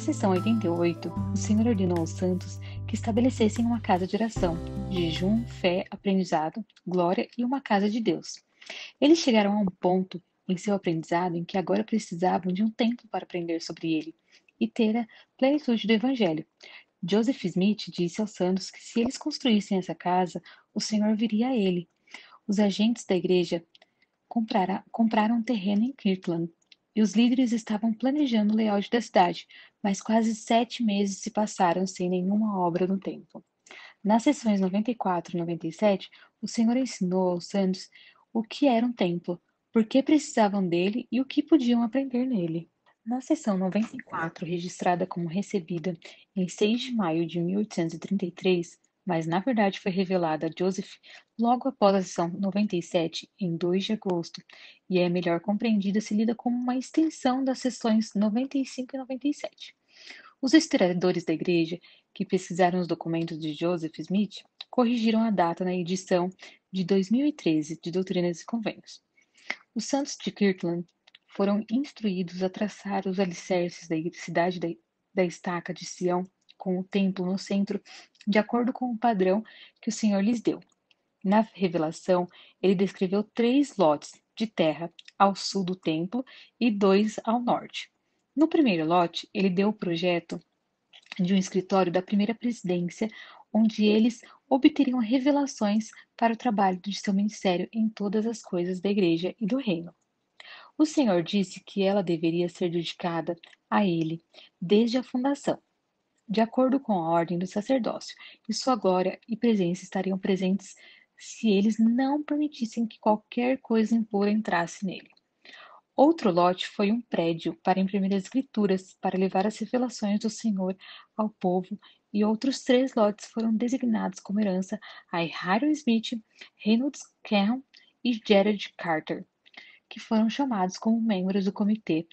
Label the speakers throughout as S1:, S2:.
S1: sessão 88, o Senhor ordenou aos santos que estabelecessem uma casa de oração, jejum, fé, aprendizado, glória e uma casa de Deus. Eles chegaram a um ponto em seu aprendizado em que agora precisavam de um templo para aprender sobre ele e ter a plenitude do Evangelho. Joseph Smith disse aos santos que se eles construíssem essa casa, o Senhor viria a ele. Os agentes da igreja compraram um terreno em Kirtland e os líderes estavam planejando o layout da cidade, mas quase 7 meses se passaram sem nenhuma obra no templo. Nas sessões 94 e 97, o Senhor ensinou aos santos o que era um templo, por que precisavam dele e o que podiam aprender nele. Na sessão 94, registrada como recebida em 6 de maio de 1833, mas na verdade foi revelada a Joseph logo após a sessão 97, em 2 de agosto, e é melhor compreendida se lida como uma extensão das sessões 95 e 97. Os historiadores da igreja, que pesquisaram os documentos de Joseph Smith, corrigiram a data na edição de 2013 de Doutrinas e Convênios. Os santos de Kirtland foram instruídos a traçar os alicerces da cidade da estaca de Sião, com o templo no centro, de acordo com o padrão que o Senhor lhes deu. Na revelação, ele descreveu 3 lotes de terra ao sul do templo e 2 ao norte. No primeiro lote, ele deu o projeto de um escritório da primeira presidência, onde eles obteriam revelações para o trabalho de seu ministério em todas as coisas da igreja e do reino. O Senhor disse que ela deveria ser dedicada a ele desde a fundação, de acordo com a ordem do sacerdócio, e sua glória e presença estariam presentes se eles não permitissem que qualquer coisa impura entrasse nele. Outro lote foi um prédio para imprimir as escrituras, para levar as revelações do Senhor ao povo, e outros 3 lotes foram designados como herança a Hiram Smith, Reynolds Caron e Gerald Carter, que foram chamados como membros do comitê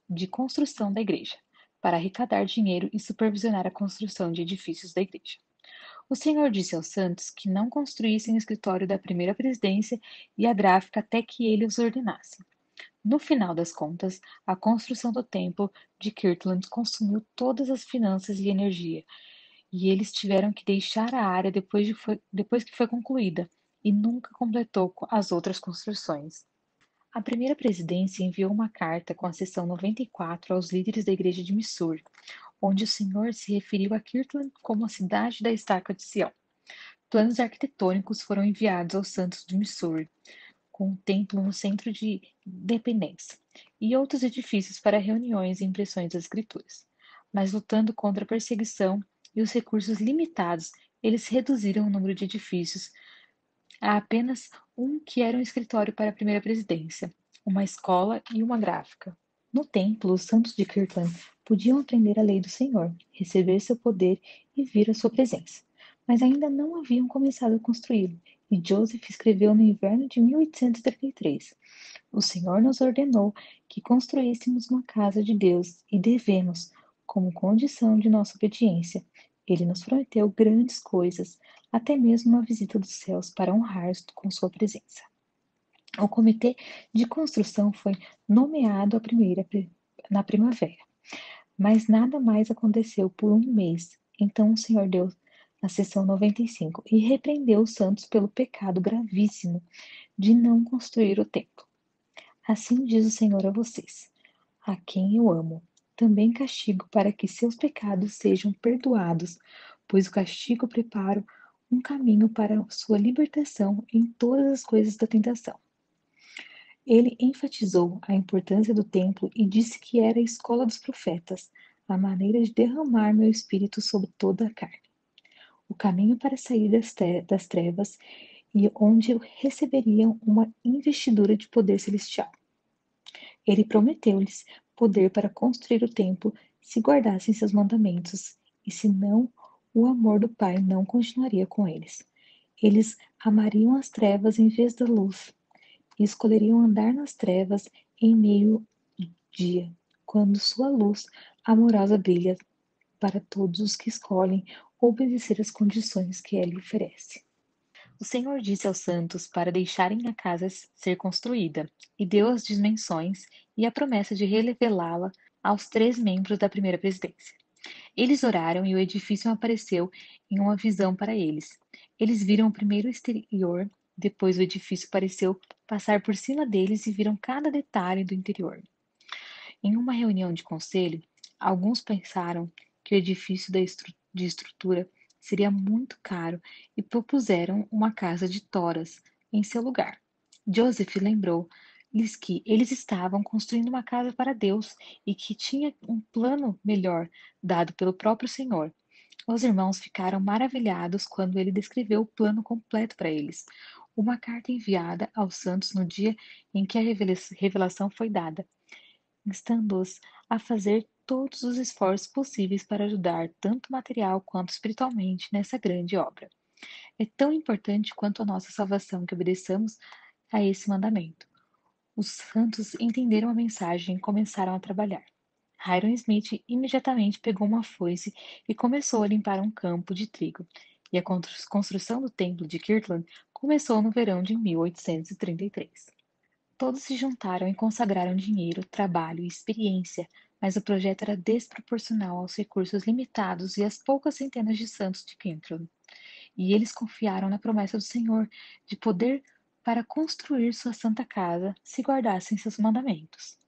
S1: de construção da igreja, para arrecadar dinheiro e supervisionar a construção de edifícios da igreja. O Senhor disse aos santos que não construíssem o escritório da primeira presidência e a gráfica até que ele os ordenasse. No final das contas, a construção do templo de Kirtland consumiu todas as finanças e energia, e eles tiveram que deixar a área depois que foi concluída, e nunca completou as outras construções. A primeira presidência enviou uma carta com a seção 94 aos líderes da igreja de Missouri, onde o Senhor se referiu a Kirtland como a cidade da estaca de Sião. Planos arquitetônicos foram enviados aos santos de Missouri, com um templo no centro de Independência, e outros edifícios para reuniões e impressões das escrituras. Mas lutando contra a perseguição e os recursos limitados, eles reduziram o número de edifícios há apenas um que era um escritório para a primeira presidência, uma escola e uma gráfica. No templo, os santos de Kirtland podiam aprender a lei do Senhor, receber seu poder e vir à sua presença, mas ainda não haviam começado a construí-lo, e Joseph escreveu no inverno de 1833: O Senhor nos ordenou que construíssemos uma casa de Deus e devemos, como condição de nossa obediência, ele nos prometeu grandes coisas, até mesmo uma visita dos céus para honrar com sua presença. O comitê de construção foi nomeado na primavera, mas nada mais aconteceu por um mês. Então o Senhor deu na sessão 95 e repreendeu os santos pelo pecado gravíssimo de não construir o templo. Assim diz o Senhor a vocês, a quem eu amo. Também castigo para que seus pecados sejam perdoados, pois o castigo prepara um caminho para sua libertação em todas as coisas da tentação. Ele enfatizou a importância do templo e disse que era a escola dos profetas, a maneira de derramar meu espírito sobre toda a carne. O caminho para sair das trevas e onde receberiam uma investidura de poder celestial. Ele prometeu-lhes poder para construir o templo se guardassem seus mandamentos, e se não, o amor do Pai não continuaria com eles. Eles amariam as trevas em vez da luz, e escolheriam andar nas trevas em meio dia, quando sua luz amorosa brilha para todos os que escolhem obedecer às condições que ele oferece. O Senhor disse aos santos para deixarem a casa ser construída, e deu as dimensões e a promessa de revelá-la aos 3 membros da primeira presidência. Eles oraram e o edifício apareceu em uma visão para eles. Eles viram o primeiro exterior, depois o edifício pareceu passar por cima deles e viram cada detalhe do interior. Em uma reunião de conselho, alguns pensaram que o edifício de estrutura seria muito caro e propuseram uma casa de toras em seu lugar. Joseph lembrou-lhes que eles estavam construindo uma casa para Deus e que tinha um plano melhor dado pelo próprio Senhor. Os irmãos ficaram maravilhados quando ele descreveu o plano completo para eles. Uma carta enviada aos santos no dia em que a revelação foi dada, instando-os a fazer todos os esforços possíveis para ajudar, tanto material quanto espiritualmente, nessa grande obra. É tão importante quanto a nossa salvação que obedeçamos a esse mandamento. Os santos entenderam a mensagem e começaram a trabalhar. Hiram Smith imediatamente pegou uma foice e começou a limpar um campo de trigo, e a construção do templo de Kirtland começou no verão de 1833. Todos se juntaram e consagraram dinheiro, trabalho e experiência, mas o projeto era desproporcional aos recursos limitados e às poucas centenas de santos de Kirtland. E eles confiaram na promessa do Senhor de poder para construir sua santa casa se guardassem seus mandamentos.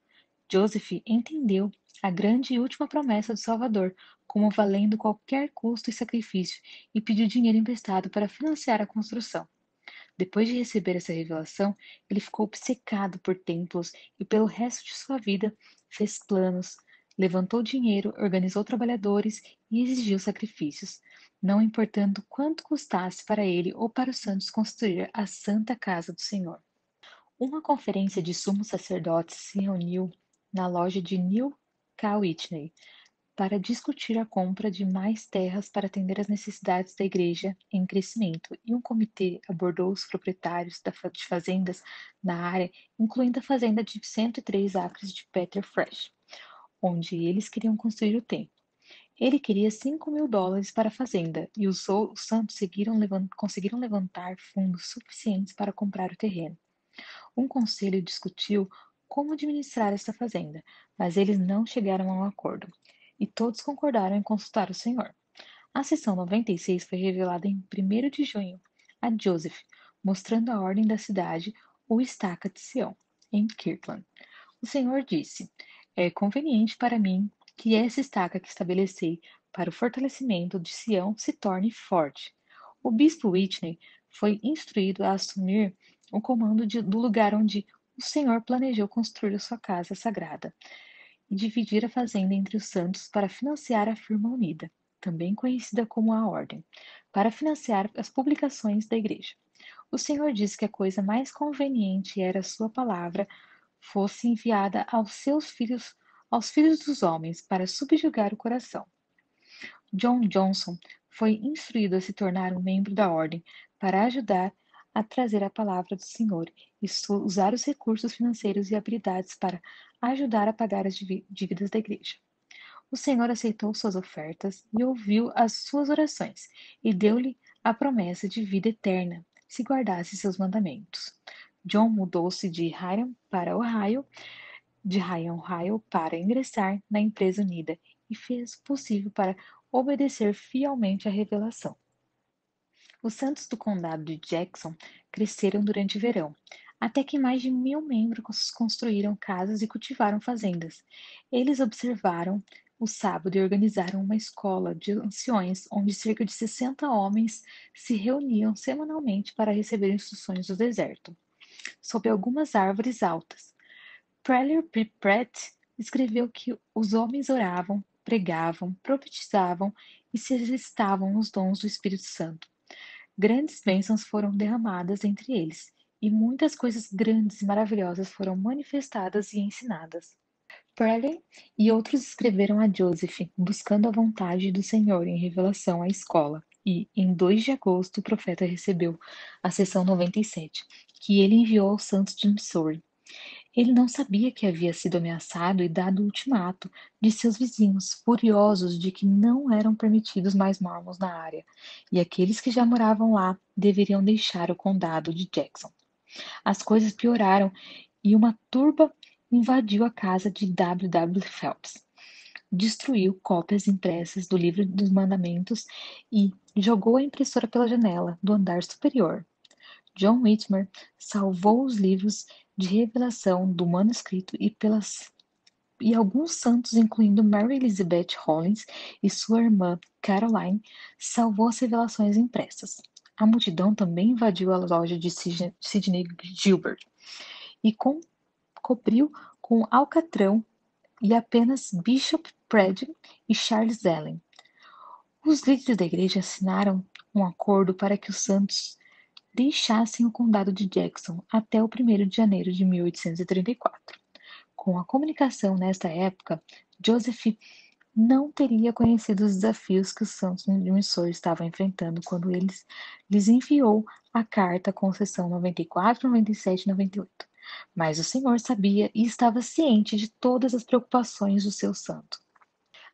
S1: Joseph entendeu a grande e última promessa do Salvador como valendo qualquer custo e sacrifício e pediu dinheiro emprestado para financiar a construção. Depois de receber essa revelação, ele ficou obcecado por templos e pelo resto de sua vida fez planos, levantou dinheiro, organizou trabalhadores e exigiu sacrifícios, não importando quanto custasse para ele ou para os santos construir a santa casa do Senhor. Uma conferência de sumos sacerdotes se reuniu na loja de New K. Whitney para discutir a compra de mais terras para atender às necessidades da igreja em crescimento, e um comitê abordou os proprietários de fazendas na área, incluindo a fazenda de 103 acres de Peter Fresh, onde eles queriam construir o templo. Ele queria $5.000 para a fazenda, e os santos conseguiram levantar fundos suficientes para comprar o terreno. Um conselho discutiu como administrar esta fazenda, mas eles não chegaram a um acordo, e todos concordaram em consultar o Senhor. A seção 96 foi revelada em 1º de junho a Joseph, mostrando a ordem da cidade, ou estaca de Sião, em Kirtland. O Senhor disse: é conveniente para mim que essa estaca que estabeleci para o fortalecimento de Sião se torne forte. O bispo Whitney foi instruído a assumir o comando do lugar onde o Senhor planejou construir a sua casa sagrada e dividir a fazenda entre os santos para financiar a firma unida, também conhecida como a Ordem, para financiar as publicações da igreja. O Senhor disse que a coisa mais conveniente era a sua palavra fosse enviada aos filhos dos homens, para subjugar o coração. John Johnson foi instruído a se tornar um membro da ordem para ajudar a trazer a palavra do Senhor e usar os recursos financeiros e habilidades para ajudar a pagar as dívidas da igreja. O Senhor aceitou suas ofertas e ouviu as suas orações e deu-lhe a promessa de vida eterna, se guardasse seus mandamentos. John mudou-se de Hiram, Ohio, para ingressar na empresa unida e fez o possível para obedecer fielmente à revelação. Os santos do condado de Jackson cresceram durante o verão, até que mais de 1.000 membros construíram casas e cultivaram fazendas. Eles observaram o sábado e organizaram uma escola de anciões, onde cerca de 60 homens se reuniam semanalmente para receber instruções do deserto, sob algumas árvores altas. Preller Pratt escreveu que os homens oravam, pregavam, profetizavam e se exercitavam nos dons do Espírito Santo. Grandes bênçãos foram derramadas entre eles, e muitas coisas grandes e maravilhosas foram manifestadas e ensinadas. Preller e outros escreveram a Joseph, buscando a vontade do Senhor em revelação à escola, e, em 2 de agosto, o profeta recebeu a seção 97, que ele enviou aos santos de Missouri. Ele não sabia que havia sido ameaçado e dado o ultimato de seus vizinhos, furiosos de que não eram permitidos mais mormons na área, e aqueles que já moravam lá deveriam deixar o condado de Jackson. As coisas pioraram e uma turba invadiu a casa de W. W. Phelps, destruiu cópias impressas do Livro dos Mandamentos e jogou a impressora pela janela do andar superior. John Whitmer salvou os livros de revelação do manuscrito e alguns santos, incluindo Mary Elizabeth Hollins e sua irmã Caroline, salvou as revelações impressas. A multidão também invadiu a loja de Sidney Gilbert e cobriu com alcatrão e apenas Bishop Pratt e Charles Allen. Os líderes da igreja assinaram um acordo para que os santos deixassem o condado de Jackson até o 1º de janeiro de 1834. Com a comunicação nesta época, Joseph não teria conhecido os desafios que os santos de Missouri estavam enfrentando quando lhes enviou a carta com seção 94, 97 e 98. Mas o Senhor sabia e estava ciente de todas as preocupações do seu santo.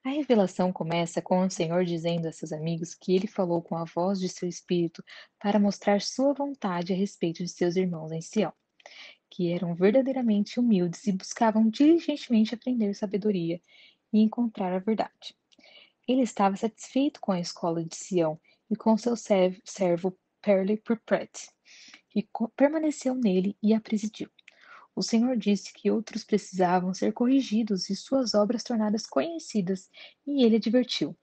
S1: A revelação começa com o Senhor dizendo a seus amigos que ele falou com a voz de seu espírito para mostrar sua vontade a respeito de seus irmãos em Sião, que eram verdadeiramente humildes e buscavam diligentemente aprender sabedoria e encontrar a verdade. Ele estava satisfeito com a escola de Sião e com seu servo Perley Pratt, que permaneceu nele e a presidiu. O Senhor disse que outros precisavam ser corrigidos e suas obras tornadas conhecidas, e ele advertiu: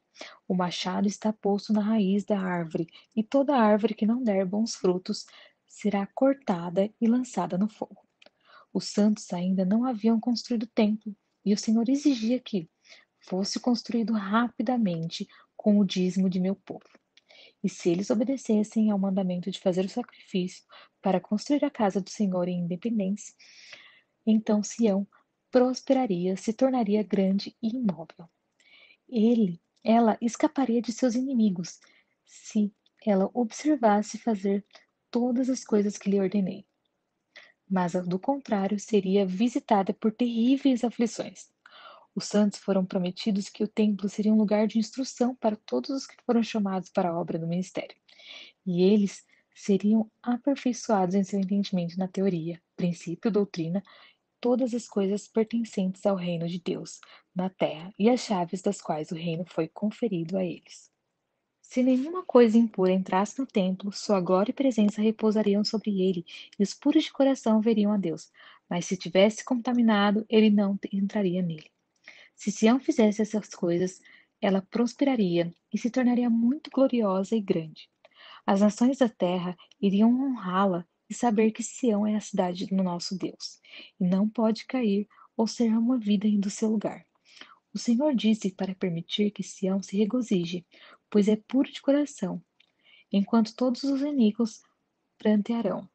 S1: o machado está posto na raiz da árvore, e toda árvore que não der bons frutos será cortada e lançada no fogo. Os santos ainda não haviam construído o templo, e o Senhor exigia que fosse construído rapidamente com o dízimo de meu povo. E se eles obedecessem ao mandamento de fazer o sacrifício para construir a casa do Senhor em independência, então Sião prosperaria, se tornaria grande e imóvel. Ela escaparia de seus inimigos, se ela observasse fazer todas as coisas que lhe ordenei. Mas, do contrário, seria visitada por terríveis aflições. Os santos foram prometidos que o templo seria um lugar de instrução para todos os que foram chamados para a obra do ministério. E eles seriam aperfeiçoados em seu entendimento na teoria, princípio, doutrina, todas as coisas pertencentes ao reino de Deus, na terra, e as chaves das quais o reino foi conferido a eles. Se nenhuma coisa impura entrasse no templo, sua glória e presença repousariam sobre ele, e os puros de coração veriam a Deus. Mas se tivesse contaminado, ele não entraria nele. Se Sião fizesse essas coisas, ela prosperaria e se tornaria muito gloriosa e grande. As nações da terra iriam honrá-la e saber que Sião é a cidade do nosso Deus, e não pode cair ou ser removida do seu lugar. O Senhor disse para permitir que Sião se regozije, pois é puro de coração, enquanto todos os iníquos prantearão.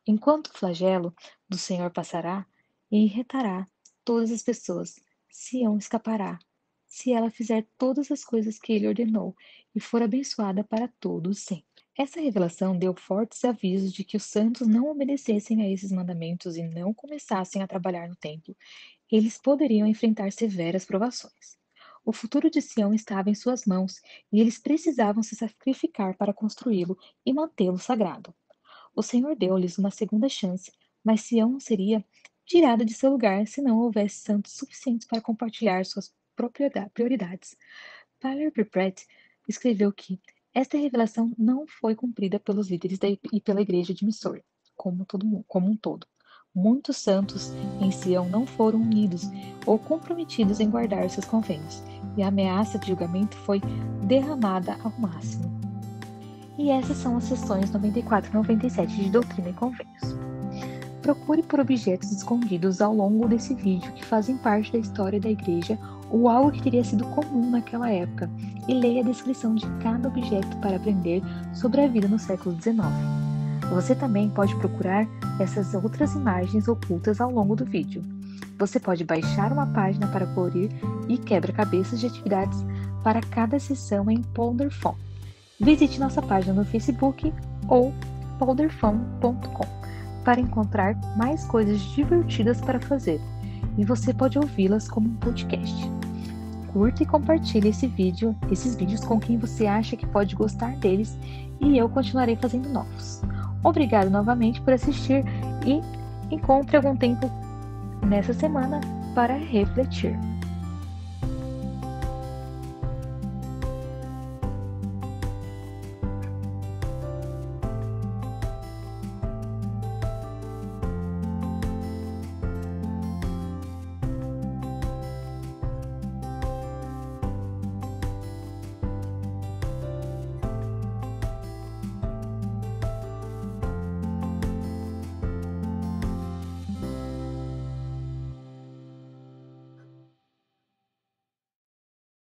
S1: Enquanto o flagelo do Senhor passará e irritará todas as pessoas, Sião escapará, se ela fizer todas as coisas que ele ordenou e for abençoada para todos sempre. Essa revelação deu fortes avisos de que os santos não obedecessem a esses mandamentos e não começassem a trabalhar no templo. Eles poderiam enfrentar severas provações. O futuro de Sião estava em suas mãos e eles precisavam se sacrificar para construí-lo e mantê-lo sagrado. O Senhor deu-lhes uma segunda chance, mas Sião seria tirada de seu lugar se não houvesse santos suficientes para compartilhar suas prioridades. Tyler Pratt escreveu que esta revelação não foi cumprida pelos líderes e pela igreja de Missouri, como um todo. Muitos santos em Sião não foram unidos ou comprometidos em guardar seus convênios, e a ameaça de julgamento foi derramada ao máximo. E essas são as sessões 94 e 97 de Doutrina e Convênios. Procure por objetos escondidos ao longo desse vídeo que fazem parte da história da igreja ou algo que teria sido comum naquela época, e leia a descrição de cada objeto para aprender sobre a vida no século XIX. Você também pode procurar essas outras imagens ocultas ao longo do vídeo. Você pode baixar uma página para colorir e quebra-cabeças de atividades para cada sessão em PolderFun. Visite nossa página no Facebook ou polderfun.com para encontrar mais coisas divertidas para fazer, e você pode ouvi-las como um podcast. Curta e compartilhe esses vídeos com quem você acha que pode gostar deles, e eu continuarei fazendo novos. Obrigado novamente por assistir e encontre algum tempo nessa semana para refletir.